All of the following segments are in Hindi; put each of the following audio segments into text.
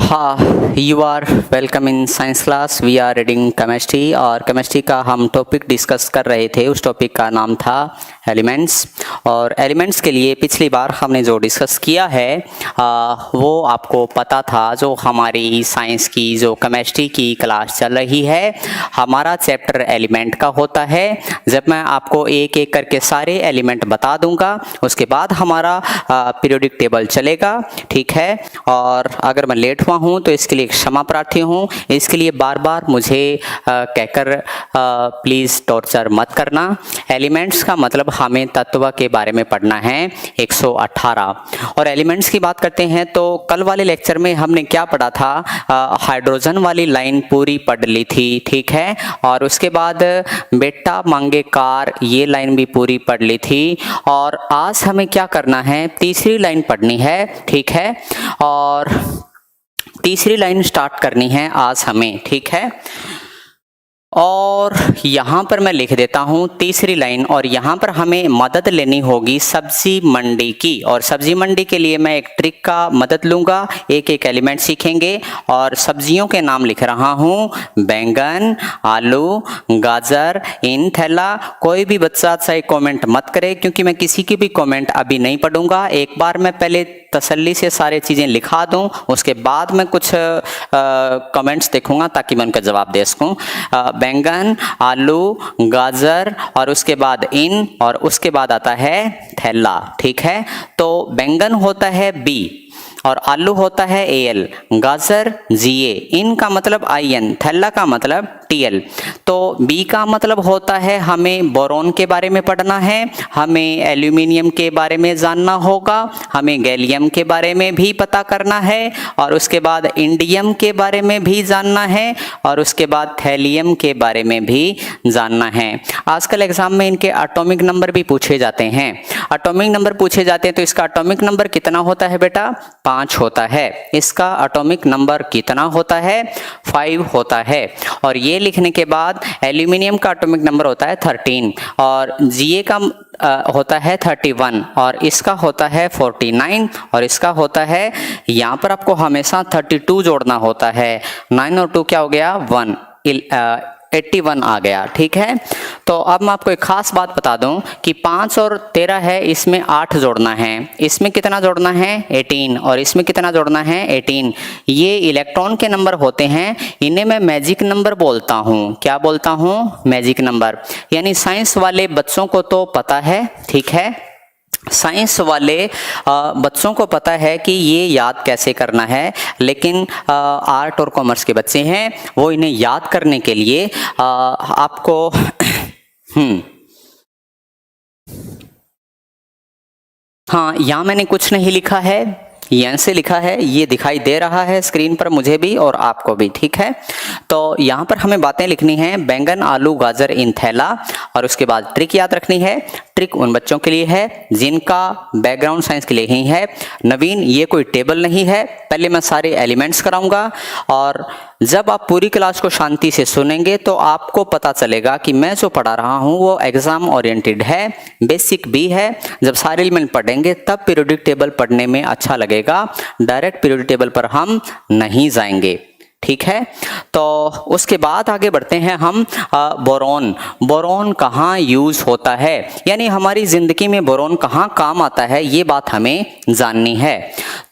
हाँ, you are welcome in science class. We are reading chemistry और केमिस्ट्री का हम टॉपिक डिस्कस कर रहे थे। उस टॉपिक का नाम था एलिमेंट्स। और एलिमेंट्स के लिए पिछली बार हमने जो डिस्कस किया है वो आपको पता था। जो हमारी साइंस की जो केमिस्ट्री की क्लास चल रही है, हमारा चैप्टर एलिमेंट का होता है। जब मैं आपको एक एक करके सारे एलिमेंट बता दूंगा, उसके बाद हमारा पीरियोडिक टेबल चलेगा, ठीक है। और अगर मैं लेट हुआ हूँ तो इसके लिए क्षमा प्रार्थी हूँ। इसके लिए बार बार मुझे कहकर प्लीज़ टॉर्चर मत करना। एलिमेंट्स का मतलब हमें तत्व के बारे में पढ़ना है 118। और एलिमेंट्स की बात करते हैं तो कल वाले लेक्चर में हमने क्या पढ़ा था, हाइड्रोजन वाली लाइन पूरी पढ़ ली थी, ठीक है। और उसके बाद बेटा मांगे कार, ये लाइन भी पूरी पढ़ ली थी। और आज हमें क्या करना है, तीसरी लाइन पढ़नी है, ठीक है। और तीसरी लाइन स्टार्ट करनी है आज हमें, ठीक है। और यहाँ पर मैं लिख देता हूँ तीसरी लाइन, और यहाँ पर हमें मदद लेनी होगी सब्जी मंडी की। और सब्जी मंडी के लिए मैं एक ट्रिक का मदद लूँगा, एक एक एलिमेंट सीखेंगे। और सब्जियों के नाम लिख रहा हूँ, बैंगन, आलू, गाजर, इन थैला। कोई भी बच्चा चाहे कमेंट मत करे, क्योंकि मैं किसी की भी कमेंट अभी नहीं पढ़ूंगा। एक बार मैं पहले तसल्ली से सारी चीज़ें लिखा दूं, उसके बाद मैं कुछ कमेंट्स देखूंगा ताकि मैं उनका जवाब दे सकूं। बैंगन, आलू, गाजर, और उसके बाद इन, और उसके बाद आता है थैला, ठीक है। तो बैंगन होता है बी, और आलू होता है एल, गाजर जीए, इन का मतलब आईएन, थैला का मतलब टीएल। तो बी का मतलब होता है हमें बोरॉन के बारे में पढ़ना है, हमें एल्यूमिनियम के बारे में जानना होगा, हमें गैलियम के बारे में भी पता करना है, और उसके बाद इंडियम के बारे में भी जानना है, और उसके बाद थैलियम के बारे में भी जानना है। आजकल एग्जाम में इनके एटॉमिक नंबर भी पूछे जाते हैं। एटॉमिक नंबर पूछे जाते हैं तो इसका एटॉमिक नंबर कितना होता है बेटा, 5 होता है। इसका एटॉमिक नंबर कितना होता है, 5 होता है। और ये लिखने के बाद एल्यूमिनियम का एटॉमिक नंबर होता है 13, और जीए का होता है 31, और इसका होता है 49, और इसका होता है, यहाँ पर आपको हमेशा 32 जोड़ना होता है। 9 और 2 क्या हो गया, 1, 81 आ गया, ठीक है। तो अब मैं आपको एक खास बात बता दूं कि 5 और 13 है, इसमें 8 जोड़ना है। इसमें कितना जोड़ना है, 18, और इसमें कितना जोड़ना है, 18। ये इलेक्ट्रॉन के नंबर होते हैं, इन्हें मैं मैजिक नंबर बोलता हूँ। क्या बोलता हूँ, मैजिक नंबर। यानी साइंस वाले बच्चों को तो पता है, ठीक है। साइंस वाले बच्चों को पता है कि ये याद कैसे करना है, लेकिन आर्ट और कॉमर्स के बच्चे हैं, वो इन्हें याद करने के लिए आपको हाँ, यहाँ मैंने कुछ नहीं लिखा है, यहाँ से लिखा है, ये दिखाई दे रहा है स्क्रीन पर मुझे भी और आपको भी, ठीक है। तो यहाँ पर हमें बातें लिखनी है, बैंगन, आलू, गाजर, इन थैला। और उसके बाद ट्रिक याद रखनी है। ट्रिक उन बच्चों के लिए है जिनका बैकग्राउंड साइंस के लिए ही है। नवीन, ये कोई टेबल नहीं है, पहले मैं सारे एलिमेंट्स कराऊंगा, और जब आप पूरी क्लास को शांति से सुनेंगे तो आपको पता चलेगा कि मैं जो पढ़ा रहा हूँ वो एग्जाम ओरिएंटेड है, बेसिक भी है। जब सारे एलिमेंट पढ़ेंगे तब पीरियोडिक टेबल पढ़ने में अच्छा लगेगा, डायरेक्ट पीरियोडिक टेबल पर हम नहीं जाएंगे, ठीक है। तो उसके बाद आगे बढ़ते हैं हम। बोरॉन, बोरॉन कहाँ यूज होता है, यानी हमारी जिंदगी में बोरॉन कहाँ काम आता है, ये बात हमें जाननी है।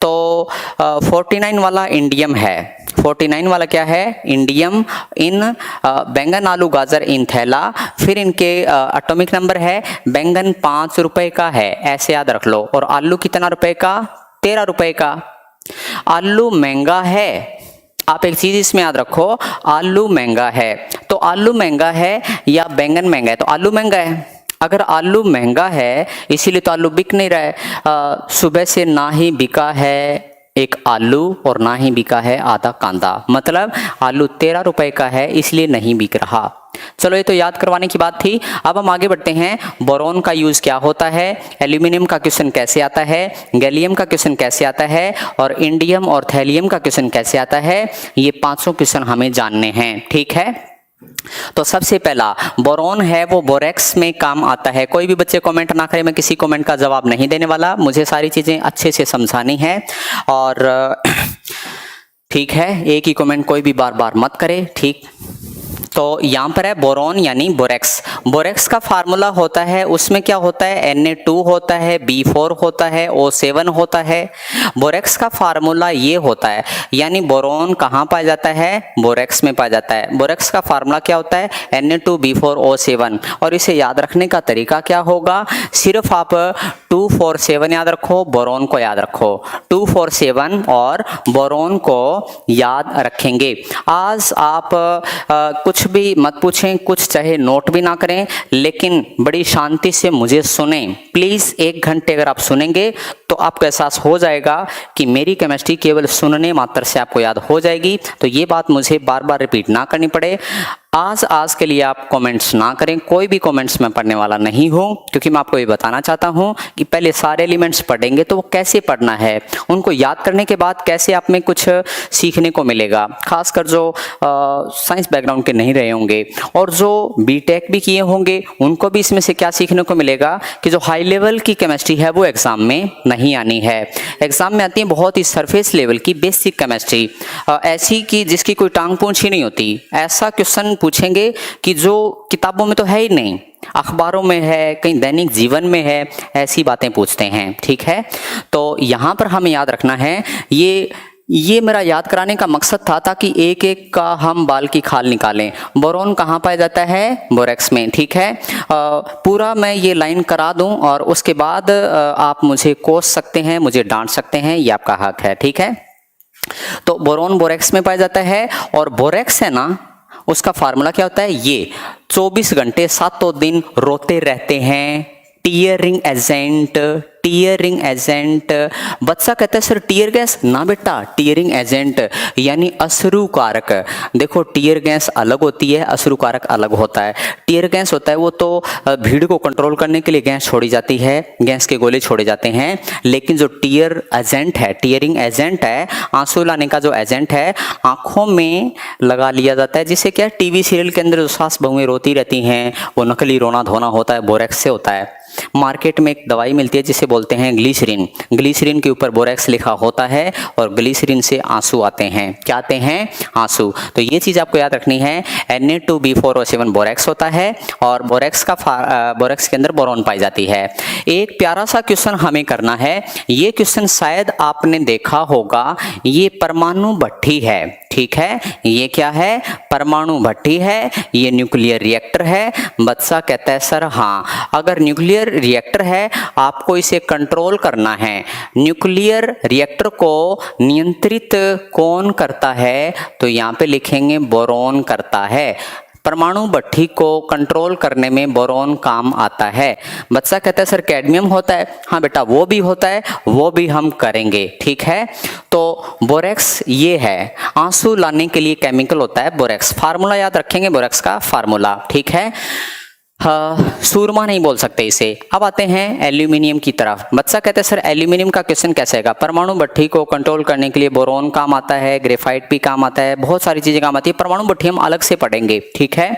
तो 49 वाला इंडियम है। 49 वाला क्या है, इंडियम। इन बैंगन, आलू, गाजर, इन थैला। फिर इनके एटॉमिक नंबर है, बैंगन 5 रुपए का है, ऐसे याद रख लो। और आलू कितना रुपए का, 13 रुपए का। आलू महंगा है, आप एक चीज इसमें याद रखो, आलू महंगा है। तो आलू महंगा है या बैंगन महंगा है, तो आलू महंगा है। अगर आलू महंगा है इसीलिए तो आलू बिक नहीं रहा है। सुबह से ना ही बिका है एक आलू और ना ही बिका है आधा कांदा, मतलब आलू 13 रुपए का है इसलिए नहीं बिक रहा। चलो, ये तो याद करवाने की बात थी। अब हम आगे बढ़ते हैं। बोरॉन का यूज क्या होता है, एल्यूमिनियम का क्वेश्चन कैसे आता है, गैलियम का क्वेश्चन कैसे आता है, और इंडियम और थैलियम का क्वेश्चन कैसे आता है, ये 500 क्वेश्चन हमें जानने हैं, ठीक है। तो सबसे पहला बोरॉन है वो बोरेक्स में काम आता है। कोई भी बच्चे कमेंट ना करें, मैं किसी कमेंट का जवाब नहीं देने वाला, मुझे सारी चीजें अच्छे से समझानी है। और ठीक है, एक ही कमेंट कोई भी बार बार मत करे। ठीक, तो यहाँ पर है बोरॉन यानी बोरेक्स। बोरेक्स का फार्मूला होता है, उसमें क्या होता है, Na2 होता है, B4 होता है, O7 होता है। बोरेक्स का फार्मूला ये होता है, यानी बोरॉन कहाँ पाया जाता है, बोरेक्स में पाया जाता है। बोरेक्स का फार्मूला क्या होता है, Na2 B4 O7। और इसे याद रखने का तरीका क्या होगा, सिर्फ आप 247 याद रखो, बोरॉन को याद रखो, 247 और बोरॉन को याद रखेंगे। आज आप कुछ भी मत पूछें, कुछ चाहे नोट भी ना करें, लेकिन बड़ी शांति से मुझे सुने प्लीज। 1 घंटे अगर आप सुनेंगे तो आपको एहसास हो जाएगा कि मेरी केमिस्ट्री केवल सुनने मात्र से आपको याद हो जाएगी। तो ये बात मुझे बार बार रिपीट ना करनी पड़े। आज के लिए आप कमेंट्स ना करें, कोई भी कमेंट्स मैं पढ़ने वाला नहीं हूं, क्योंकि मैं आपको ये बताना चाहता हूं कि पहले सारे एलिमेंट्स पढ़ेंगे तो वो कैसे पढ़ना है, उनको याद करने के बाद कैसे आप में कुछ सीखने को मिलेगा। खासकर जो साइंस बैकग्राउंड के नहीं रहे होंगे और जो बीटेक भी किए होंगे उनको भी इसमें से क्या सीखने को मिलेगा कि जो हाई लेवल की केमिस्ट्री है वो एग्जाम में नहीं आनी है। एग्जाम में आती है बहुत ही सरफेस लेवल की बेसिक केमिस्ट्री, ऐसी कि जिसकी कोई टांग पूंछ ही नहीं होती। ऐसा क्वेश्चन पूछेंगे कि जो किताबों में तो है ही नहीं, अखबारों में है, कहीं दैनिक जीवन में है, ऐसी बातें पूछते हैं। ठीक है, तो यहाँ पर हमें याद रखना है, ये मेरा याद कराने का मकसद था ताकि एक एक का हम बाल की खाल निकालें। बोरॉन कहाँ पाया जाता है, बोरेक्स में। ठीक है, पूरा मैं ये लाइन करा दूं और उसके बाद आप मुझे कोस सकते हैं, मुझे डांट सकते हैं, ये आपका हक है। ठीक है, तो बोरॉन बोरेक्स में पाया जाता है और बोरेक्स है ना, उसका फार्मूला क्या होता है, ये 24 घंटे 7 दिन रोते रहते हैं। Tearing agent, tearing agent. बच्चा कहता है सर टीयर गैस, ना बेटा, टीयरिंग एजेंट यानी अश्रु कारक। देखो टीयर गैस अलग होती है, अश्रु कारक अलग होता है। टीयर गैस होता है वो तो भीड़ को कंट्रोल करने के लिए गैस छोड़ी जाती है, गैस के गोले छोड़े जाते हैं। लेकिन जो टीयर एजेंट है, टीयरिंग एजेंट है, आंसू लाने का जो एजेंट है, आंखों में लगा लिया जाता है। जिससे क्या, टीवी सीरियल के अंदर जो सास बहुएं रोती रहती हैं वो नकली रोना धोना होता है, बोरेक्स से होता है। मार्केट में एक दवाई मिलती है जिसे बोलते हैं ग्लिसरीन। ग्लिसरीन के ऊपर बोरेक्स लिखा होता है और ग्लिसरीन से आंसू आते हैं। क्या आते हैं, आंसू। तो ये चीज आपको याद रखनी है। Na2B4O7 बोरेक्स होता है और बोरेक्स के अंदर बोरॉन पाई जाती है। एक प्यारा सा क्वेश्चन हमें करना है, ये क्वेश्चन शायद आपने देखा होगा, ये परमाणु भट्ठी है। ठीक है, ये क्या है, परमाणु भट्ठी है, ये न्यूक्लियर रिएक्टर है। बच्चा कहता है सर हाँ, अगर न्यूक्लियर रिएक्टर है आपको इसे कंट्रोल करना है। न्यूक्लियर रिएक्टर को नियंत्रित कौन करता है, तो यहाँ पे लिखेंगे बोरॉन करता है। परमाणु भट्ठी को कंट्रोल करने में बोरॉन काम आता है। बच्चा कहता है सर कैडमियम होता है, हाँ बेटा वो भी होता है, वो भी हम करेंगे। ठीक है, तो बोरेक्स ये है, आंसू लाने के लिए केमिकल होता है बोरेक्स। फार्मूला याद रखेंगे बोरेक्स का फार्मूला। ठीक है, सूरमा नहीं बोल सकते इसे। अब आते हैं एल्यूमिनियम की तरफ। बच्चा कहते हैं सर एल्यूमिनियम का क्वेश्चन कैसे आएगा, परमाणु भट्ठी को कंट्रोल करने के लिए बोरॉन काम आता है, ग्रेफाइट भी काम आता है, बहुत सारी चीजें काम आती है। परमाणु भट्ठी हम अलग से पढ़ेंगे। ठीक है,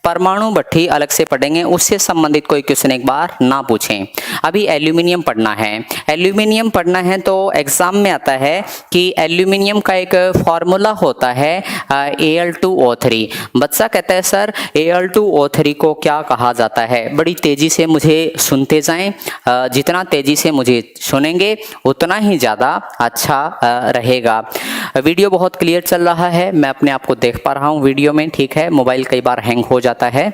परमाणु भट्ठी अलग से पढ़ेंगे, उससे संबंधित कोई क्वेश्चन एक बार ना पूछें। अभी एल्यूमिनियम पढ़ना है। एल्यूमिनियम पढ़ना है तो एग्जाम में आता है कि एल्यूमिनियम का एक फॉर्मूला होता है Al2O3। बच्चा कहता है सर Al2O3 को क्या कहा जाता है। बड़ी तेजी से मुझे सुनते जाएं, जितना तेजी से मुझे सुनेंगे उतना ही ज़्यादा अच्छा रहेगा। वीडियो बहुत क्लियर चल रहा है, मैं अपने आप को देख पा रहा हूँ वीडियो में। ठीक है, मोबाइल कई बार हैंग हो जाता है।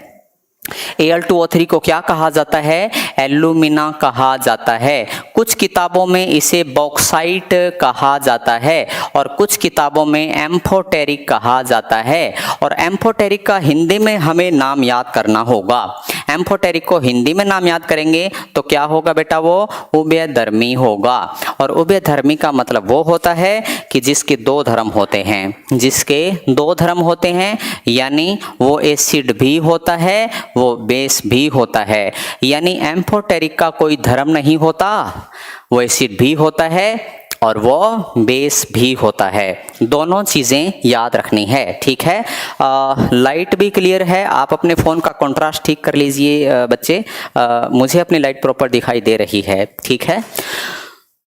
Al2O3 को क्या कहा जाता है, एल्यूमिना कहा जाता है। कुछ किताबों में इसे बॉक्साइट कहा जाता है और कुछ किताबों में एम्फोटेरिक कहा जाता है। और एम्फोटेरिक का हिंदी में हमें नाम याद करना होगा। एम्फोटेरिक को हिंदी में नाम याद करेंगे तो क्या होगा बेटा, वो उभयधर्मी होगा। और उभयधर्मी का मतलब वो होता है कि जिसके 2 धर्म होते हैं, जिसके 2 धर्म होते हैं, यानी वो एसिड भी होता है, वो बेस भी होता है। यानी एम्फोटेरिक का कोई धर्म नहीं होता, वो एसिड भी होता है और वो बेस भी होता है। दोनों चीज़ें याद रखनी है। ठीक है, लाइट भी क्लियर है, आप अपने फ़ोन का कंट्रास्ट ठीक कर लीजिए बच्चे। मुझे अपनी लाइट प्रॉपर दिखाई दे रही है। ठीक है,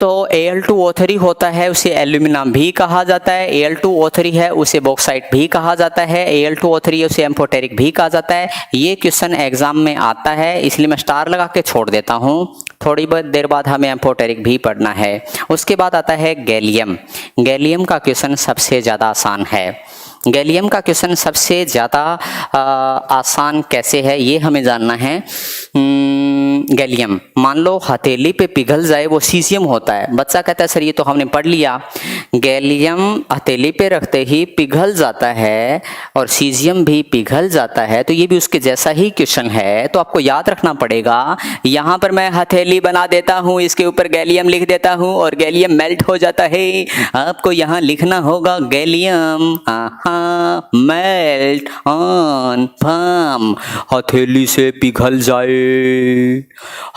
तो Al2O3 होता है उसे एल्यूमिना भी कहा जाता है, Al2O3 है उसे बॉक्साइट भी कहा जाता है, Al2O3 है उसे एम्फोटेरिक भी कहा जाता है। ये क्वेश्चन एग्जाम में आता है इसलिए मैं स्टार लगा के छोड़ देता हूँ। थोड़ी बहुत देर बाद हमें एम्फोटेरिक भी पढ़ना है। उसके बाद आता है गैलियम। गैलियम का क्वेश्चन सबसे ज़्यादा आसान है। गैलियम का क्वेश्चन सबसे ज़्यादा आसान कैसे है ये हमें जानना है। गैलियम मान लो हथेली पे पिघल जाए, वो सीजियम होता है। बच्चा कहता है सर ये तो हमने पढ़ लिया। गैलियम हथेली पे रखते ही पिघल जाता है और सीजियम भी पिघल जाता है, तो ये भी उसके जैसा ही क्वेश्चन है। तो आपको याद रखना पड़ेगा, यहाँ पर मैं हथेली बना देता हूँ, इसके ऊपर गैलियम लिख देता हूँ और गैलियम मेल्ट हो जाता है। आपको यहाँ लिखना होगा गैलियम मेल्ट ऑन फॉर्म। हथेली से पिघल जाए,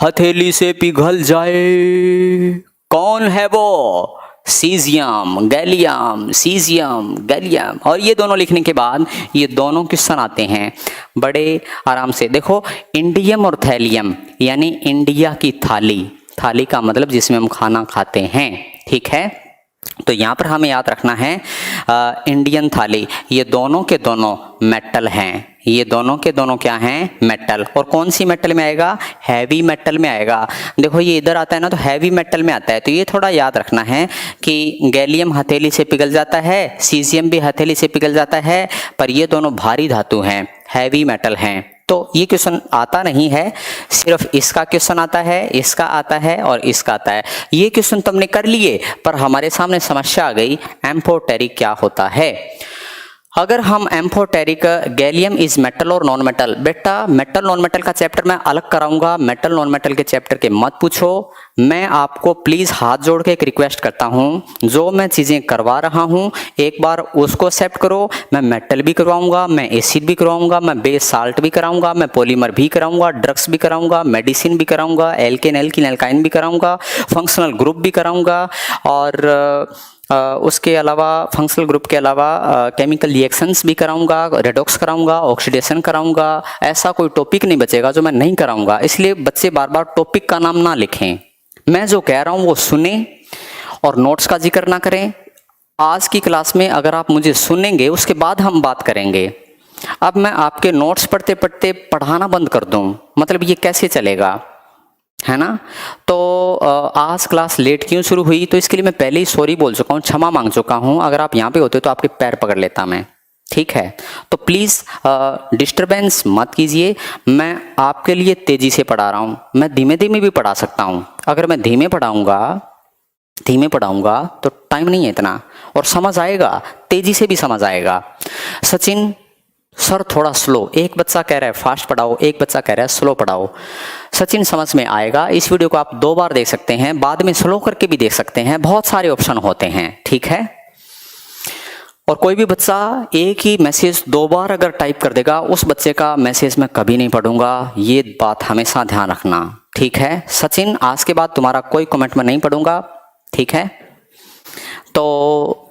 हथेली से पिघल जाए। कौन है वो? Caesium gallium, caesium gallium. और ये दोनों लिखने के बाद ये दोनों क्वेश्चन आते हैं बड़े आराम से। देखो इंडियम और थैलियम यानी इंडिया की थाली। थाली का मतलब जिसमें हम खाना खाते हैं, ठीक है। तो यहाँ पर हमें याद रखना है इंडियन थाली, ये दोनों के दोनों मेटल हैं। ये दोनों के दोनों क्या हैं? मेटल। और कौन सी मेटल में आएगा? हैवी मेटल में आएगा। देखो ये इधर आता है ना, तो हैवी मेटल में आता है। तो ये थोड़ा याद रखना है कि गैलियम हथेली से पिघल जाता है, सीजियम भी हथेली से पिघल जाता है, पर ये दोनों भारी धातु हैं, हैवी मेटल हैं। तो ये क्वेश्चन आता नहीं है, सिर्फ इसका क्वेश्चन आता है, इसका आता है और इसका आता है। ये क्वेश्चन तुमने कर लिए, पर हमारे सामने समस्या आ गई एम्फोटेरिक क्या होता है। अगर हम एम्फोटेरिक गैलियम इज मेटल और नॉन मेटल, बेटा मेटल नॉन मेटल का चैप्टर मैं अलग कराऊंगा, मेटल नॉन मेटल के चैप्टर के मत पूछो। मैं आपको प्लीज हाथ जोड़ के एक रिक्वेस्ट करता हूं, जो मैं चीजें करवा रहा हूं एक बार उसको एक्सेप्ट करो। मैं मेटल भी करवाऊंगा, मैं एसिड भी करवाऊंगा, मैं बेस साल्ट भी कराऊंगा, मैं पॉलीमर भी कराऊंगा, ड्रग्स भी कराऊंगा, मेडिसिन भी कराऊंगा, एल्केन एल्किन एल्काइन भी कराऊंगा, फंक्शनल ग्रुप भी कराऊंगा, और उसके अलावा फंक्शनल ग्रुप के अलावा केमिकल रिएक्शंस भी कराऊंगा, रेडॉक्स कराऊंगा, ऑक्सीडेशन कराऊंगा। ऐसा कोई टॉपिक नहीं बचेगा जो मैं नहीं कराऊंगा। इसलिए बच्चे बार बार टॉपिक का नाम ना लिखें, मैं जो कह रहा हूं वो सुने और नोट्स का जिक्र ना करें। आज की क्लास में अगर आप मुझे सुनेंगे उसके बाद हम बात करेंगे। अब मैं आपके नोट्स पढ़ते पढ़ते पढ़ाना बंद कर दूं, मतलब ये कैसे चलेगा, है ना। तो आज क्लास लेट क्यों शुरू हुई, तो इसके लिए मैं पहले ही सॉरी बोल चुका हूँ, क्षमा मांग चुका हूँ। अगर आप यहाँ पे होते तो आपके पैर पकड़ लेता मैं, ठीक है। तो प्लीज़ डिस्टरबेंस मत कीजिए। मैं आपके लिए तेज़ी से पढ़ा रहा हूँ, मैं धीमे धीमे भी पढ़ा सकता हूँ। अगर मैं धीमे पढ़ाऊँगा तो टाइम नहीं है इतना, और समझ आएगा, तेज़ी से भी समझ आएगा। सचिन सर थोड़ा स्लो, एक बच्चा कह रहा है फास्ट पढ़ाओ, एक बच्चा कह रहा है स्लो पढ़ाओ। सचिन समझ में आएगा। इस वीडियो को आप 2 बार देख सकते हैं, बाद में स्लो करके भी देख सकते हैं, बहुत सारे ऑप्शन होते हैं, ठीक है। और कोई भी बच्चा एक ही मैसेज 2 बार अगर टाइप कर देगा, उस बच्चे का मैसेज मैं कभी नहीं पढ़ूंगा, ये बात हमेशा ध्यान रखना, ठीक है। सचिन आज के बाद तुम्हारा कोई कमेंट मैं नहीं पढ़ूंगा, ठीक है। तो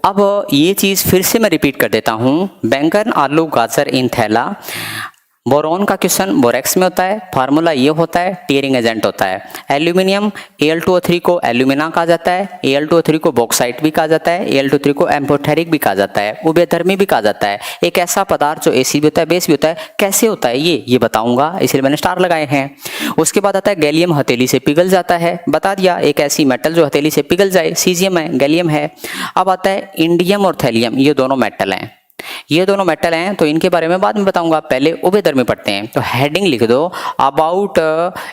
अब ये चीज़ फिर से मैं रिपीट कर देता हूँ। बैंगन आलू गाजर इन थैला, बोरॉन का क्वेश्चन बोरेक्स में होता है, फार्मूला ये होता है, टीयरिंग एजेंट होता है। एल्यूमिनियम Al2O3 को एल्यूमिना कहा जाता है, Al2O3 को बॉक्साइट भी कहा जाता है, Al2O3 को एम्फोटेरिक भी कहा जाता है, उभयधर्मी भी कहा जाता है। एक ऐसा पदार्थ जो एसिड भी होता है, बेस भी होता है। कैसे होता है ये बताऊंगा, इसलिए मैंने स्टार लगाए हैं। उसके बाद आता है गैलियम हथेली से पिघल जाता है, बता दिया, एक ऐसी मेटल जो हथेली से पिघल जाए, सीजियम है, गैलियम है। अब आता है इंडियम और थैलियम, ये दोनों मेटल हैं, ये दोनों मेटल हैं, तो इनके बारे में बाद में बताऊंगा, पहले उभयधर्मी पढ़ते हैं। तो हेडिंग लिख दो अबाउट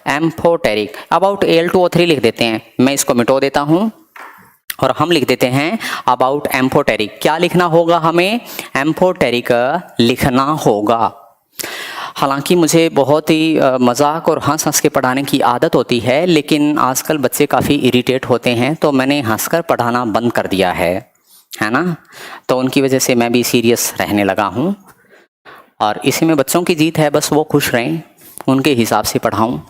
एम्फोटेरिक, अबाउट Al2O3 लिख देते हैं, मैं इसको मिटो देता हूं और हम लिख देते हैं अबाउट एम्फोटेरिक। क्या लिखना होगा हमें? एम्फोटेरिक लिखना होगा। हालांकि मुझे बहुत ही मजाक और हंस हंस के पढ़ाने की आदत होती है, लेकिन आजकल बच्चे काफ़ी इरिटेट होते हैं, तो मैंने हंसकर पढ़ाना बंद कर दिया है ना। तो उनकी वजह से मैं भी सीरियस रहने लगा हूँ, और इसी में बच्चों की जीत है, बस वो खुश रहें, उनके हिसाब से पढ़ाऊँ।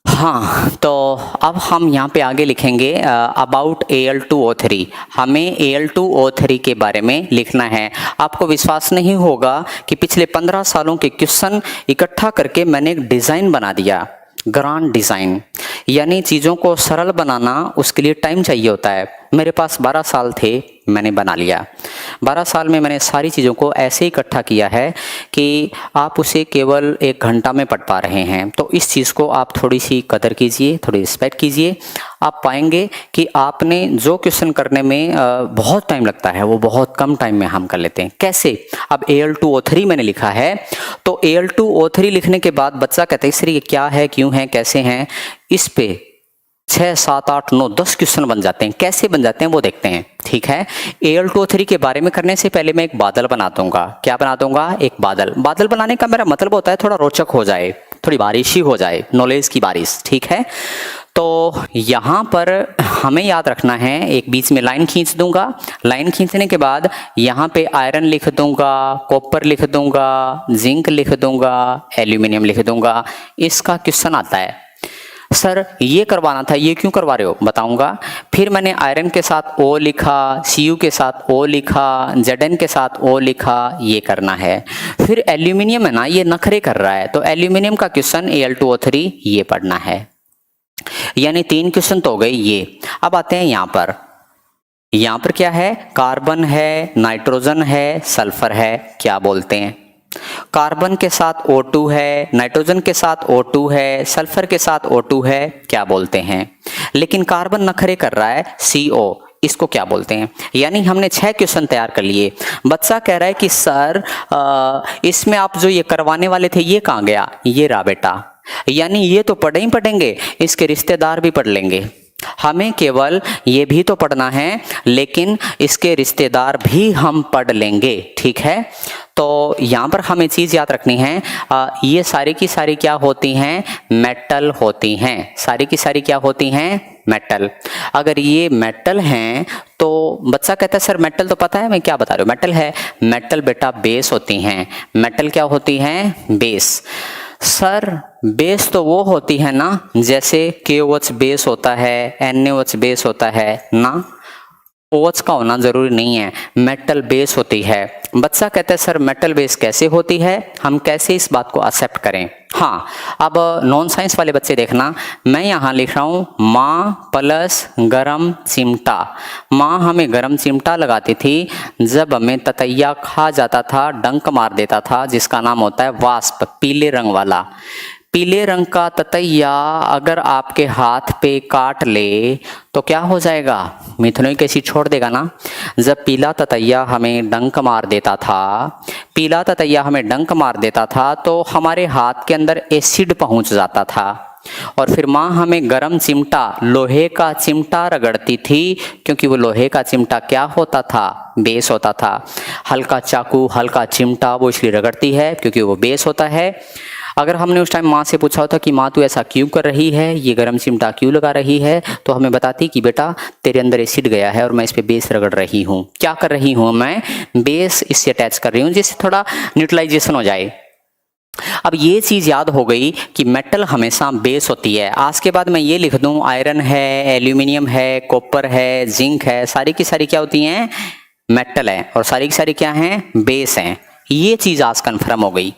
हाँ, तो अब हम यहाँ पे आगे लिखेंगे अबाउट Al2O3। हमें Al2O3 के बारे में लिखना है। आपको विश्वास नहीं होगा कि पिछले 15 सालों के क्वेश्चन इकट्ठा करके मैंने एक डिज़ाइन बना दिया। ग्रांड डिज़ाइन, यानी चीज़ों को सरल बनाना, उसके लिए टाइम चाहिए होता है। मेरे पास 12 साल थे, मैंने बना लिया। 12 साल में मैंने सारी चीज़ों को ऐसे इकट्ठा किया है कि आप उसे केवल 1 घंटा में पढ़ पा रहे हैं। तो इस चीज़ को आप थोड़ी सी कदर कीजिए, थोड़ी रिस्पेक्ट कीजिए। आप पाएंगे कि आपने जो क्वेश्चन करने में बहुत टाइम लगता है, वो बहुत कम टाइम में हम कर लेते हैं। कैसे? अब AL2O3 मैंने लिखा है, तो AL2O3 लिखने के बाद बच्चा कहता है सर ये क्या है, क्यों है, कैसे हैं, इस पे 6, 7, 8, 9, 10 क्वेश्चन बन जाते हैं। कैसे बन जाते हैं वो देखते हैं, ठीक है। AL2O3 के बारे में करने से पहले मैं एक बादल बना दूंगा। क्या बना दूंगा? एक बादल। बादल बनाने का मेरा मतलब होता है थोड़ा रोचक हो जाए, थोड़ी बारिश ही हो जाए, नॉलेज की बारिश, ठीक है। तो यहाँ पर हमें याद रखना है, एक बीच में लाइन खींच दूंगा। लाइन खींचने के बाद यहाँ पे आयरन लिख दूंगा, कॉपर लिख दूंगा, जिंक लिख दूंगा, एल्यूमिनियम लिख दूंगा। इसका क्वेश्चन आता है सर ये करवाना था, ये क्यों करवा रहे हो? बताऊंगा। फिर मैंने आयरन के साथ O लिखा, Cu के साथ O लिखा, Zn के साथ O लिखा, ये करना है। फिर एल्यूमिनियम है ना, ये नखरे कर रहा है, तो एल्यूमिनियम का क्वेश्चन Al2O3 ये पढ़ना है। यानी 3 क्वेश्चन तो हो गए ये। अब आते हैं यहाँ पर। यहाँ पर क्या है? कार्बन है, नाइट्रोजन है, सल्फर है। क्या बोलते हैं? कार्बन के साथ O2 है, नाइट्रोजन के साथ O2 है, सल्फर के साथ O2 है। क्या बोलते हैं? लेकिन कार्बन नखरे कर रहा है, CO, इसको क्या बोलते हैं? यानी हमने 6 क्वेश्चन तैयार कर लिए। बच्चा कह रहा है कि सर इसमें आप जो ये करवाने वाले थे ये कहाँ गया? ये रहा बेटा। यानी ये तो पढ़े ही पढ़ेंगे, इसके रिश्तेदार भी पढ़ लेंगे। हमें केवल ये भी तो पढ़ना है, लेकिन इसके रिश्तेदार भी हम पढ़ लेंगे, ठीक है। तो यहाँ पर हमें चीज़ याद रखनी है, ये सारी की सारी क्या होती हैं? मेटल होती हैं। सारी की सारी क्या होती हैं? मेटल। अगर ये मेटल हैं तो बच्चा कहता है सर मेटल तो पता है, मैं क्या बता रहा हूँ, मेटल है। मेटल बेटा बेस होती हैं। मेटल क्या होती हैं? बेस। सर बेस तो वो होती है ना, जैसे KOH बेस होता है, NaOH बेस होता है ना। OH का होना जरूरी नहीं है, मेटल बेस होती है। बच्चा कहता है सर मेटल बेस कैसे होती है, हम कैसे इस बात को एक्सेप्ट करें? हाँ, अब नॉन साइंस वाले बच्चे देखना, मैं यहाँ लिख रहा हूँ माँ प्लस गरम चिमटा। माँ हमें गरम चिमटा लगाती थी जब हमें ततैया खा जाता था, डंक मार देता था, जिसका नाम होता है वास्प, पीले रंग वाला। पीले रंग का ततैया अगर आपके हाथ पे काट ले तो क्या हो जाएगा? मिथुनिक एसिड छोड़ देगा ना। जब पीला ततैया हमें डंक मार देता था, पीला ततैया हमें डंक मार देता था, तो हमारे हाथ के अंदर एसिड पहुंच जाता था। और फिर माँ हमें गरम चिमटा, लोहे का चिमटा रगड़ती थी, क्योंकि वो लोहे का चिमटा क्या होता था? बेस होता था। हल्का चाकू, हल्का चिमटा वो इसलिए रगड़ती है क्योंकि वो बेस होता है। अगर हमने उस टाइम माँ से पूछा होता कि माँ तू ऐसा क्यों कर रही है, ये गरम चिमटा क्यों लगा रही है, तो हमें बताती कि बेटा तेरे अंदर एसिड गया है और मैं इस पे बेस रगड़ रही हूँ। क्या कर रही हूँ? मैं बेस इससे अटैच कर रही हूँ, जिससे थोड़ा न्यूट्रलाइजेशन हो जाए। अब ये चीज़ याद हो गई कि मेटल हमेशा बेस होती है। आज के बाद मैं ये लिख दूं आयरन है, एल्यूमिनियम है, कॉपर है, जिंक है, सारी की सारी क्या होती हैं? मेटल है। और सारी की सारी क्या हैं? बेस हैं। ये चीज़ आज कन्फर्म हो गई।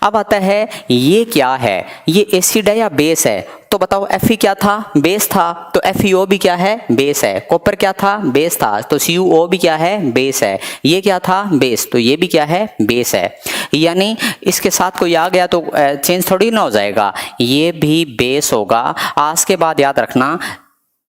अब आता है ये क्या है? ये एसिड है या बेस है? तो बताओ Fe क्या था? बेस था। तो FeO भी क्या है? बेस है। कॉपर क्या था? बेस था। तो CuO भी क्या है? बेस है। ये क्या था? बेस। तो ये भी क्या है? बेस है। यानी इसके साथ कोई आ गया तो चेंज थोड़ी ना हो जाएगा, ये भी बेस होगा। आज के बाद याद रखना,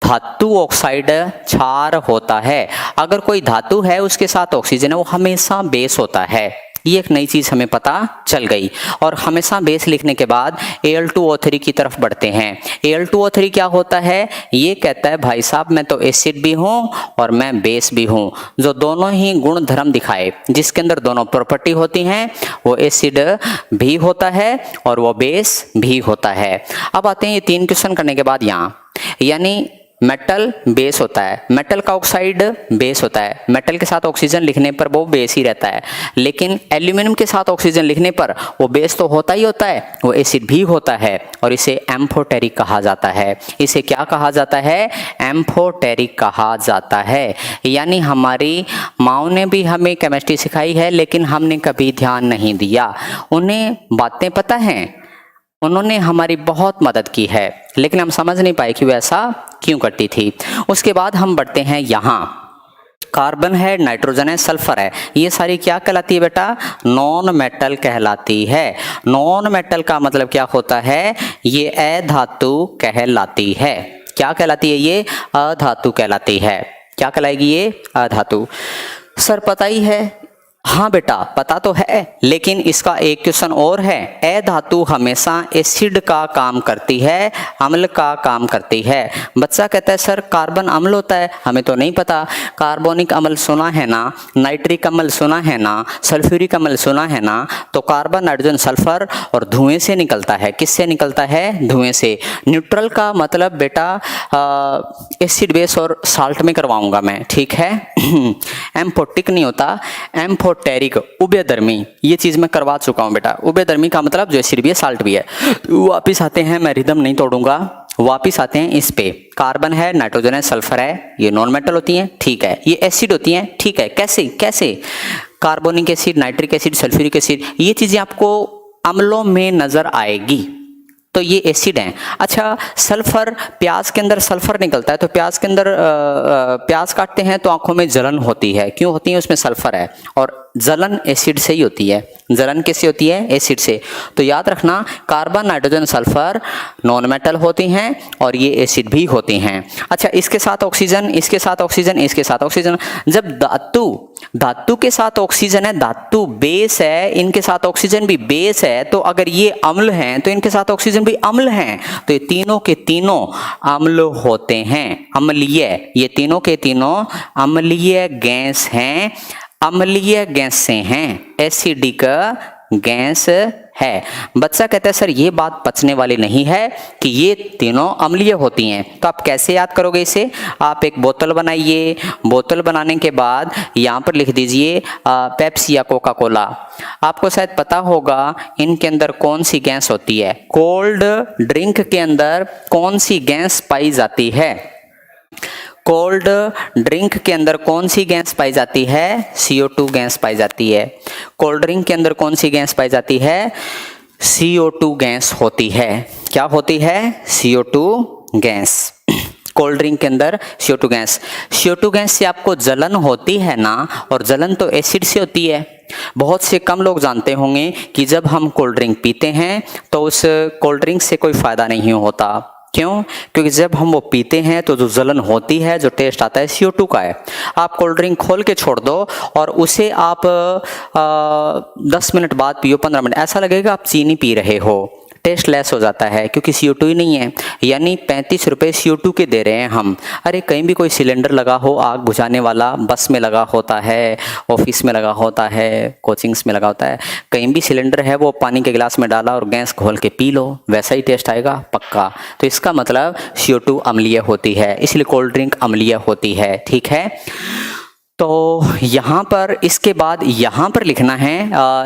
धातु ऑक्साइड क्षार होता है। अगर कोई धातु है उसके साथ ऑक्सीजन है, वो हमेशा बेस होता है। ये एक नई चीज हमें पता चल गई। और हमेशा बेस लिखने के बाद Al2O3 की तरफ बढ़ते हैं। Al2O3 क्या होता है? ये कहता है भाई साहब मैं तो एसिड भी हूं और मैं बेस भी हूं, जो दोनों ही गुण धर्म दिखाए, जिसके अंदर दोनों प्रॉपर्टी होती हैं, वो एसिड भी होता है और वो बेस भी होता है। अब आते हैं ये 3 क्वेश्चन करने के बाद यहाँ, यानी मेटल बेस होता है, मेटल का ऑक्साइड बेस होता है, मेटल के साथ ऑक्सीजन लिखने पर वो बेस ही रहता है, लेकिन एल्यूमिनियम के साथ ऑक्सीजन लिखने पर वो बेस तो होता ही होता है, वो एसिड भी होता है और इसे एम्फोटेरिक कहा जाता है। इसे क्या कहा जाता है? एम्फोटेरिक कहा जाता है। यानी हमारी माँओं ने भी हमें केमिस्ट्री सिखाई है, लेकिन हमने कभी ध्यान नहीं दिया। उन्हें बातें पता हैं, उन्होंने हमारी बहुत मदद की है, लेकिन हम समझ नहीं पाए कि वो ऐसा क्यों करती थी। उसके बाद हम बढ़ते हैं यहाँ, कार्बन है, नाइट्रोजन है, सल्फर है, ये सारी क्या कहलाती है बेटा? नॉन मेटल कहलाती है। नॉन मेटल का मतलब क्या होता है? ये अधातु कहलाती है। क्या कहलाती है? ये अधातु कहलाती है। क्या कहलाएगी ये? अधातु। सर पता ही है। हाँ बेटा पता तो है, लेकिन इसका एक क्वेश्चन और है। अधातु हमेशा एसिड का काम करती है, अम्ल का काम करती है। बच्चा कहता है सर कार्बन अम्ल होता है, हमें तो नहीं पता। कार्बोनिक अम्ल सुना है ना, नाइट्रिक अम्ल सुना है ना, सल्फ्यूरिक अम्ल सुना है ना। तो कार्बन, नाइट्रोजन, सल्फर और धुएं से निकलता है। किससे निकलता है? धुएं से। न्यूट्रल का मतलब बेटा एसिड बेस और साल्ट में करवाऊंगा मैं, ठीक है। एम्फोटिक नहीं होता, एम्फोटेरिक, उभयधर्मी, ये चीज मैं करवा चुका हूं बेटा। उभयधर्मी का मतलब जो एसिड भी है साल्ट भी है। वापिस आते हैं, मैं रिदम नहीं तोड़ूंगा, वापिस आते हैं इस पे। कार्बन है, नाइट्रोजन है, सल्फर है, ये नॉन मेटल होती हैं, ठीक है। ये एसिड होती हैं, ठीक है। कैसे कैसे? Carbonic acid, nitric acid, sulphuric acid, ये चीजें आपको अम्लों में नजर आएगी, तो ये एसिड हैं। अच्छा, सल्फर, प्याज के अंदर सल्फर निकलता है, तो प्याज के अंदर प्याज काटते हैं तो आंखों में जलन होती है। क्यों होती है? उसमें सल्फर है, और जलन एसिड से ही होती है। जलन किससे होती है? एसिड से। तो याद रखना, carbon, nitrogen, sulphur non metal होती हैं और ये एसिड भी होती हैं। अच्छा, इसके साथ ऑक्सीजन, इसके साथ ऑक्सीजन, इसके साथ ऑक्सीजन। जब धातु, धातु के साथ ऑक्सीजन है, धातु बेस है, इनके साथ ऑक्सीजन भी बेस है, तो अगर ये अम्ल हैं तो इनके साथ ऑक्सीजन भी अम्ल हैं, तो ये तीनों के तीनों अम्ल होते हैं, अम्लीय। ये तीनों के तीनों अम्लीय गैस हैं, अम्लीय गैस से हैं, एसिडिक गैस है। बच्चा कहता है सर ये बात पचने वाली नहीं है कि ये तीनों अम्लीय होती हैं, तो आप कैसे याद करोगे इसे? आप एक बोतल बनाइए, बोतल बनाने के बाद यहाँ पर लिख दीजिए पेप्सी या कोका कोला। आपको शायद पता होगा इनके अंदर कौन सी गैस होती है। कोल्ड ड्रिंक के अंदर कौन सी गैस पाई जाती है? कोल्ड ड्रिंक के अंदर कौन सी गैस पाई जाती है? CO2 गैस पाई जाती है। कोल्ड ड्रिंक के अंदर कौन सी गैस पाई जाती है? CO2 गैस होती है। क्या होती है? CO2 gas. कोल्ड ड्रिंक के अंदर CO2 गैस। CO2 गैस से आपको जलन होती है ना, और जलन तो एसिड से होती है। बहुत से कम लोग जानते होंगे कि जब हम कोल्ड ड्रिंक पीते हैं तो उस कोल्ड ड्रिंक से कोई फायदा नहीं होता। क्यों? क्योंकि जब हम वो पीते हैं तो जो जलन होती है, जो टेस्ट आता है, CO2 का है। आप कोल्ड ड्रिंक खोल के छोड़ दो और उसे आप 10 मिनट बाद पियो, 15 मिनट, ऐसा लगेगा आप चीनी पी रहे हो। टेस्ट लेस हो जाता है क्योंकि CO2 ही नहीं है। यानी 35 रुपये CO2 के दे रहे हैं हम। अरे कहीं भी कोई सिलेंडर लगा हो आग बुझाने वाला, बस में लगा होता है, ऑफिस में लगा होता है, कोचिंग्स में लगा होता है, कहीं भी सिलेंडर है, वो पानी के गिलास में डाला और गैस खोल के पी लो, वैसा ही टेस्ट आएगा पक्का। तो इसका मतलब CO2 अम्लीय होती है, इसलिए कोल्ड ड्रिंक अम्लीय होती है, ठीक है। तो यहाँ पर इसके बाद यहाँ पर लिखना है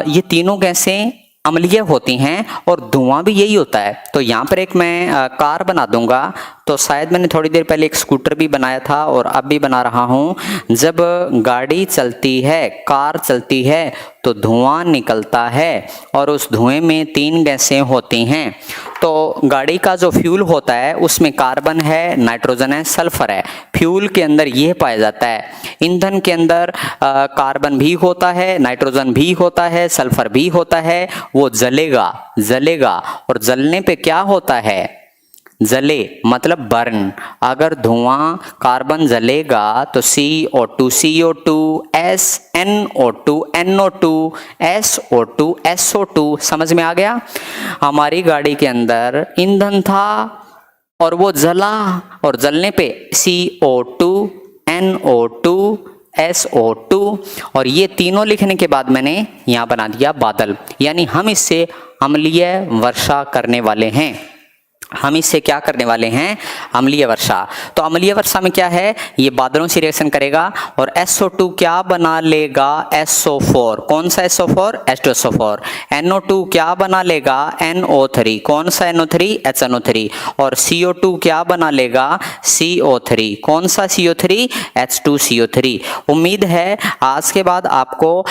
ये तीनों गैसें अम्लीय होती हैं और धुआं भी यही होता है। तो यहाँ पर एक मैं कार बना दूंगा। तो शायद मैंने थोड़ी देर पहले एक स्कूटर भी बनाया था और अब भी बना रहा हूँ। जब गाड़ी चलती है, कार चलती है, तो धुआं निकलता है और उस धुएं में 3 गैसें होती हैं। तो गाड़ी का जो फ्यूल होता है उसमें कार्बन है, नाइट्रोजन है, सल्फर है। फ्यूल के अंदर यह पाया जाता है। ईंधन के अंदर कार्बन भी होता है, नाइट्रोजन भी होता है, सल्फर भी होता है। वो जलेगा और जलने पे क्या होता है? जले मतलब बर्न। अगर धुआं कार्बन जलेगा तो CO2 SNO2 NO2 SO2 SO2। समझ में आ गया? हमारी गाड़ी के अंदर ईंधन था और वो जला, और जलने पे CO2 NO2 SO2, और ये तीनों लिखने के बाद मैंने यहाँ बना दिया बादल। यानी हम इससे अम्लीय वर्षा करने वाले हैं। हम इससे क्या करने वाले हैं, अम्लीय वर्षा। तो अम्लीय वर्षा में क्या है, ये बादलों से रिएक्शन करेगा और SO2 क्या बना लेगा, SO4। कौन सा SO4, H2SO4। NO2 क्या बना लेगा, NO3। कौन सा NO3, HNO3। और CO2 क्या बना लेगा, CO3। कौन सा CO3, H2CO3। उम्मीद है आज के बाद आपको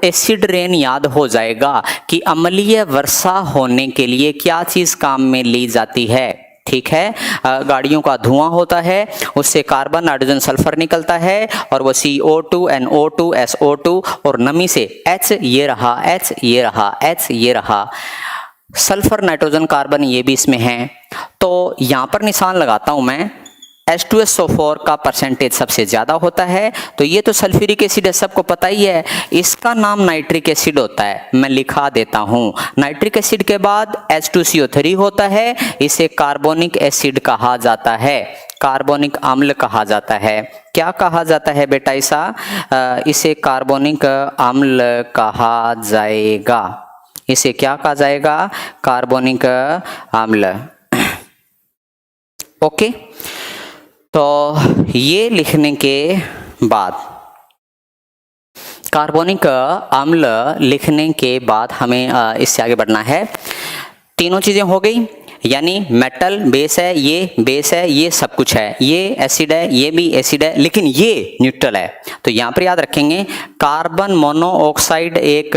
एसिड रेन याद हो जाएगा कि अम्लीय वर्षा होने के लिए क्या चीज काम में ली जाती है। ठीक है, गाड़ियों का धुआं होता है, उससे कार्बन, नाइट्रोजन, सल्फर निकलता है और वो CO2, NO2, SO2 और नमी से H ये रहा, H ये रहा, H ये रहा, सल्फर, नाइट्रोजन, कार्बन ये भी इसमें है। तो यहां पर निशान लगाता हूं मैं, H2SO4 का परसेंटेज सबसे ज्यादा होता है। तो ये तो सल्फ्यूरिक एसिड है, सबको पता ही है। इसका नाम नाइट्रिक एसिड होता है, मैं लिखा देता हूं। नाइट्रिक एसिड के बाद H2CO3 होता है, इसे कार्बोनिक एसिड कहा जाता है, कार्बोनिक अम्ल कहा जाता है। क्या कहा जाता है बेटा इसे कार्बोनिक अम्ल कहा जाएगा। इसे क्या कहा जाएगा, कार्बोनिक अम्ल। ओके, तो ये लिखने के बाद, कार्बोनिक अम्ल लिखने के बाद हमें इससे आगे बढ़ना है। तीनों चीजें हो गई, यानी मेटल बेस है, ये सब कुछ है, ये एसिड है, ये भी एसिड है, लेकिन ये न्यूट्रल है। तो यहां पर याद रखेंगे, कार्बन मोनोऑक्साइड एक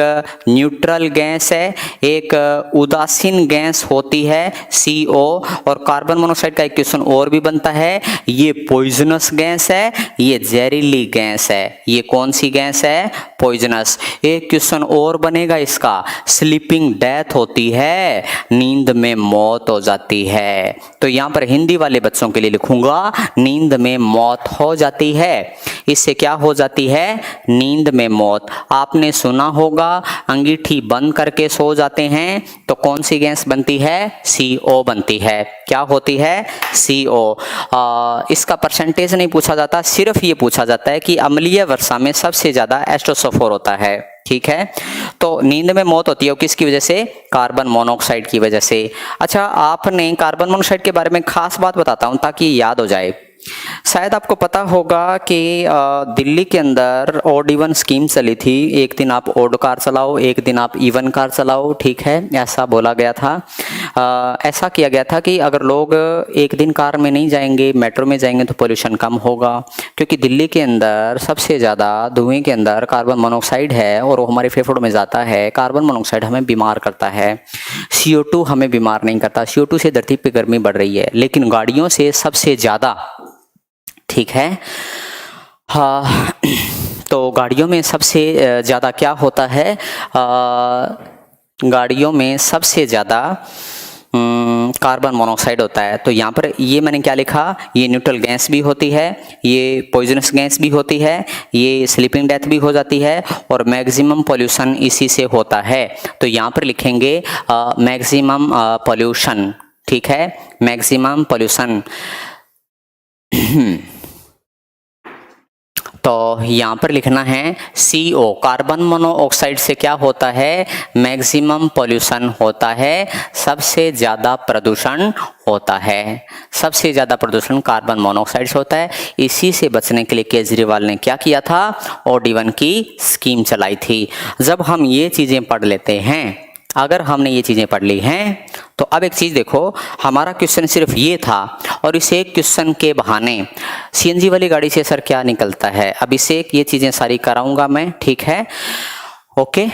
न्यूट्रल गैस है, एक उदासीन गैस होती है CO। और कार्बन मोनोऑक्साइड का एक क्वेश्चन और भी बनता है, ये पॉइजनस गैस है, ये जहरीली गैस है। ये कौन सी गैस है, पॉइजनस। एक क्वेश्चन और बनेगा इसका, स्लीपिंग डेथ होती है, नींद में मौत हो जाती है। तो यहां पर हिंदी वाले बच्चों के लिए लिखूंगा, नींद में मौत हो जाती है। इससे क्या हो जाती है, नींद में मौत। आपने सुना होगा अंगीठी बंद करके सो जाते हैं तो कौन सी गैस बनती है, CO बनती है। क्या होती है, CO। इसका परसेंटेज नहीं पूछा जाता, सिर्फ ये पूछा जाता है कि अम्लीय वर्षा में सबसे ज्यादा H2SO4 होता है। ठीक है, तो नींद में मौत होती है किसकी वजह से, कार्बन मोनोऑक्साइड की वजह से। अच्छा, आपने कार्बन मोनोऑक्साइड के बारे में खास बात बताता हूं ताकि याद हो जाए। शायद आपको पता होगा कि दिल्ली के अंदर ऑड इवन स्कीम चली थी। एक दिन आप ऑड कार चलाओ, एक दिन आप इवन कार चलाओ। ठीक है, ऐसा बोला गया था। ऐसा किया गया था कि अगर लोग एक दिन कार में नहीं जाएंगे, मेट्रो में जाएंगे तो पोल्यूशन कम होगा। क्योंकि दिल्ली के अंदर सबसे ज़्यादा धुएं के अंदर कार्बन मोनोऑक्साइड है और वो हमारे फेफड़ों में जाता है। कार्बन मोनोऑक्साइड हमें बीमार करता है, CO2 हमें बीमार नहीं करता। CO2 से धरती पे गर्मी बढ़ रही है, लेकिन गाड़ियों से सबसे ज़्यादा। ठीक है, हाँ, तो गाड़ियों में सबसे ज़्यादा क्या होता है, गाड़ियों में सबसे ज़्यादा कार्बन मोनोऑक्साइड होता है। तो यहाँ पर ये मैंने क्या लिखा, ये न्यूट्रल गैस भी होती है, ये पॉइजनस गैस भी होती है, ये स्लीपिंग डेथ भी हो जाती है और मैक्सिमम पॉल्यूशन इसी से होता है। तो यहाँ पर लिखेंगे मैक्सिमम पॉल्यूशन। ठीक है, मैक्सिमम पॉल्यूशन। तो यहाँ पर लिखना है CO, कार्बन मोनोऑक्साइड से क्या होता है, मैक्सिमम पॉल्यूशन होता है, सबसे ज़्यादा प्रदूषण होता है। सबसे ज़्यादा प्रदूषण कार्बन मोनोऑक्साइड से होता है। इसी से बचने के लिए केजरीवाल ने क्या किया था, ऑड इवन की स्कीम चलाई थी। जब हम ये चीज़ें पढ़ लेते हैं, अगर हमने ये चीज़ें पढ़ ली हैं, तो अब एक चीज़ देखो, हमारा क्वेश्चन सिर्फ ये था और इस एक क्वेश्चन के बहाने CNG वाली गाड़ी से सर क्या निकलता है। अब इसे ये चीज़ें सारी कराऊंगा मैं। ठीक है, ओके।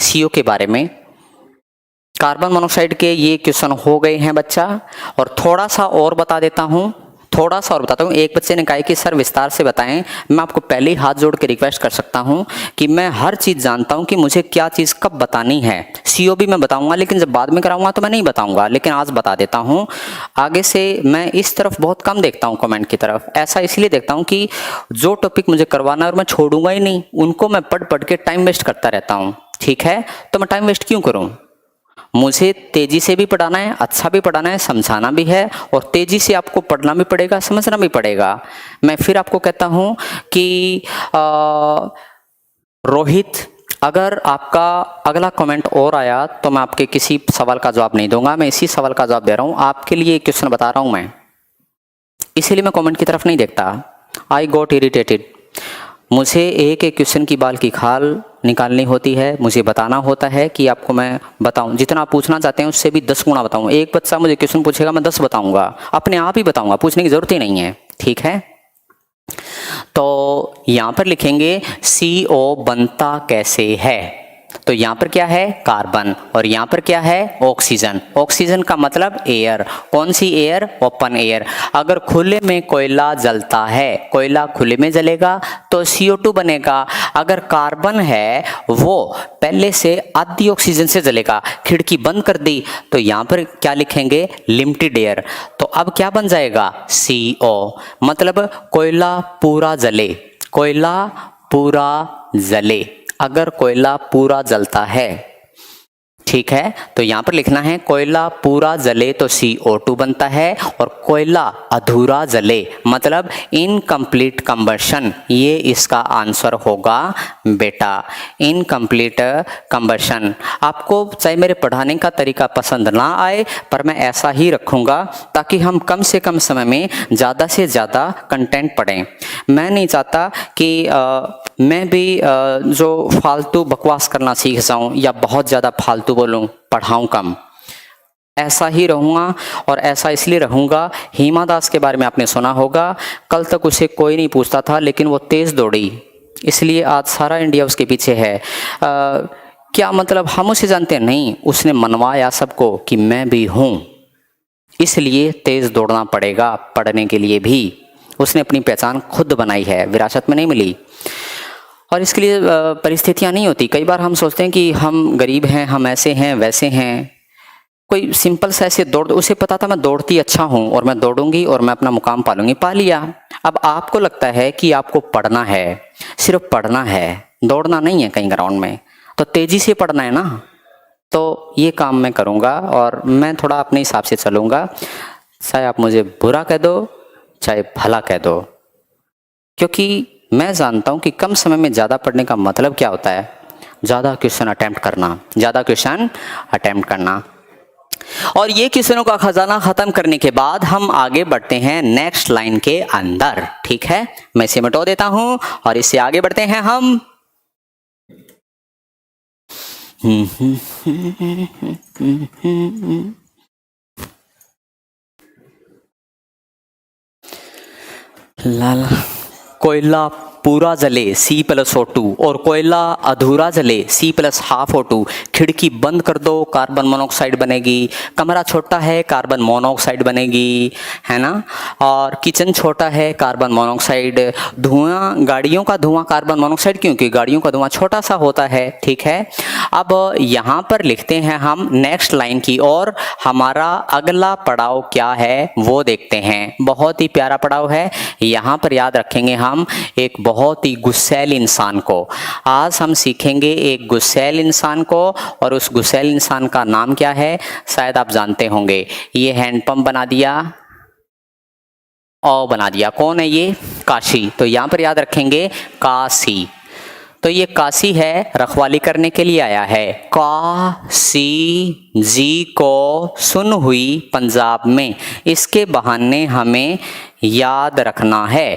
CO के बारे में, कार्बन मोनोऑक्साइड के ये क्वेश्चन हो गए हैं बच्चा। और थोड़ा सा और बता देता हूँ, थोड़ा सा और बताता हूँ। एक बच्चे ने कहा कि सर विस्तार से बताएं। मैं आपको पहले ही हाथ जोड़ के रिक्वेस्ट कर सकता हूँ कि मैं हर चीज़ जानता हूँ कि मुझे क्या चीज़ कब बतानी है। CO भी मैं बताऊँगा, लेकिन जब बाद में कराऊंगा तो मैं नहीं बताऊँगा, लेकिन आज बता देता हूँ। आगे से मैं इस तरफ बहुत कम देखता हूँ, कमेंट की तरफ। ऐसा इसलिए देखता हूँ कि जो टॉपिक मुझे करवाना है और मैं छोड़ूंगा ही नहीं, उनको मैं पढ़ के टाइम वेस्ट करता रहता हूँ। ठीक है, तो मैं टाइम वेस्ट क्यों करूँ। मुझे तेजी से भी पढ़ाना है, अच्छा भी पढ़ाना है, समझाना भी है, और तेजी से आपको पढ़ना भी पड़ेगा, समझना भी पड़ेगा। मैं फिर आपको कहता हूँ कि रोहित अगर आपका अगला कमेंट और आया तो मैं आपके किसी सवाल का जवाब नहीं दूंगा, मैं इसी सवाल का जवाब दे रहा हूँ, आपके लिए क्वेश्चन बता रहा हूँ मैं, इसीलिए मैं कमेंट की तरफ नहीं देखता। आई गॉट इरिटेटेड, मुझे एक एक क्वेश्चन की बाल की खाल निकालनी होती है, मुझे बताना होता है कि आपको मैं बताऊं, जितना आप पूछना चाहते हैं उससे भी 10 गुना बताऊं। एक बच्चा मुझे क्वेश्चन पूछेगा, मैं 10 बताऊंगा, अपने आप ही बताऊंगा, पूछने की जरूरत ही नहीं है, ठीक है। तो यहां पर लिखेंगे CO बनता कैसे है, तो यहां पर क्या है, कार्बन, और यहां पर क्या है, ऑक्सीजन। ऑक्सीजन का मतलब एयर, कौन सी एयर, ओपन एयर। अगर खुले में कोयला जलता है, कोयला खुले में जलेगा तो CO2 बनेगा। अगर कार्बन है वो पहले से आधी ऑक्सीजन से जलेगा, खिड़की बंद कर दी तो यहां पर क्या लिखेंगे, लिमिटेड एयर, तो अब क्या बन जाएगा, CO, मतलब कोयला पूरा जले, कोयला पूरा जले। अगर कोयला पूरा जलता है, ठीक है, तो यहां पर लिखना है कोयला पूरा जले तो CO2 बनता है, और कोयला अधूरा जले मतलब इनकम्प्लीट कंबशन, ये इसका आंसर होगा बेटा, इनकम्प्लीट कंबशन। आपको चाहे मेरे पढ़ाने का तरीका पसंद ना आए, पर मैं ऐसा ही रखूंगा ताकि हम कम से कम समय में ज़्यादा से ज़्यादा कंटेंट पढ़ें। मैं नहीं चाहता कि मैं भी जो फालतू बकवास करना सीख जाऊं या बहुत ज़्यादा फालतू बोलूं, पढ़ाऊं कम, ऐसा ही रहूँगा। और ऐसा इसलिए रहूँगा, हिमा दास के बारे में आपने सुना होगा, कल तक उसे कोई नहीं पूछता था लेकिन वो तेज़ दौड़ी, इसलिए आज सारा इंडिया उसके पीछे है। क्या मतलब, हम उसे जानते हैं नहीं, उसने मनवाया सबको कि मैं भी हूँ, इसलिए तेज़ दौड़ना पड़ेगा पढ़ने के लिए भी। उसने अपनी पहचान खुद बनाई है, विरासत में नहीं मिली, और इसके लिए परिस्थितियाँ नहीं होती। कई बार हम सोचते हैं कि हम गरीब हैं, हम ऐसे हैं वैसे हैं, कोई सिंपल सा ऐसे दौड़, उसे पता था मैं दौड़ती अच्छा हूँ और मैं दौड़ूंगी और मैं अपना मुकाम पालूंगी, पा लिया। अब आपको लगता है कि आपको पढ़ना है, सिर्फ पढ़ना है, दौड़ना नहीं है कहीं ग्राउंड में, तो तेजी से पढ़ना है ना, तो ये काम मैं करूँगा और मैं थोड़ा अपने हिसाब से चलूँगा, चाहे आप मुझे बुरा कह दो चाहे भला कह दो, क्योंकि मैं जानता हूं कि कम समय में ज़्यादा पढ़ने का मतलब क्या होता है, ज़्यादा क्वेश्चन अटेम्प्ट करना, ज़्यादा क्वेश्चन अटेम्प्ट करना। और ये क्वेश्चनों का खजाना खत्म करने के बाद हम आगे बढ़ते हैं नेक्स्ट लाइन के अंदर, ठीक है। मैं इसे मिटा देता हूं और इससे आगे बढ़ते हैं हम। लाला, कोयला पूरा जले C+O2 और कोयला अधूरा जले C+12O2। खिड़की बंद कर दो, कार्बन मोनोऑक्साइड बनेगी। कमरा छोटा है, कार्बन मोनोऑक्साइड बनेगी, है ना। और किचन छोटा है, कार्बन मोनोऑक्साइड। धुआं, गाड़ियों का धुआं कार्बन मोनोऑक्साइड, क्योंकि गाड़ियों का धुआं छोटा सा होता है, ठीक है। अब यहाँ पर लिखते हैं हम नेक्स्ट लाइन की ओर, हमारा अगला पड़ाव क्या है वो देखते हैं। बहुत ही प्यारा पड़ाव है, यहाँ पर याद रखेंगे हम एक बहुत ही गुस्सैल इंसान को। आज हम सीखेंगे एक गुस्सैल इंसान को, और उस गुस्सैल इंसान का नाम क्या है शायद आप जानते होंगे। ये हैंडपंप बना दिया, ओ बना दिया, कौन है ये, काशी। तो यहाँ पर याद रखेंगे काशी, तो ये काशी है, रखवाली करने के लिए आया है। काशी जी को सुन हुई पंजाब में, इसके बहाने हमें याद रखना है।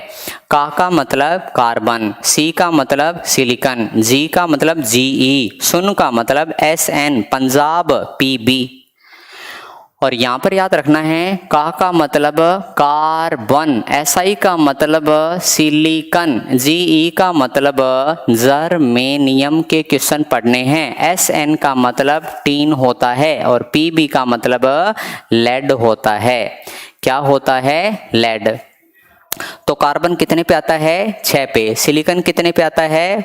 का मतलब कार्बन, सी का मतलब सिलिकॉन, जी का मतलब GE, सुन का मतलब SN, पंजाब PB। और यहाँ पर याद रखना है का मतलब कार्बन, SI का मतलब सिलिकॉन, GE का मतलब जर्मेनियम के क्वेश्चन पढ़ने हैं। SN का मतलब टीन होता है और PB का मतलब लेड होता है। क्या होता है, लेड। तो कार्बन कितने पे आता है, 6 पे। सिलिकॉन कितने पे आता है,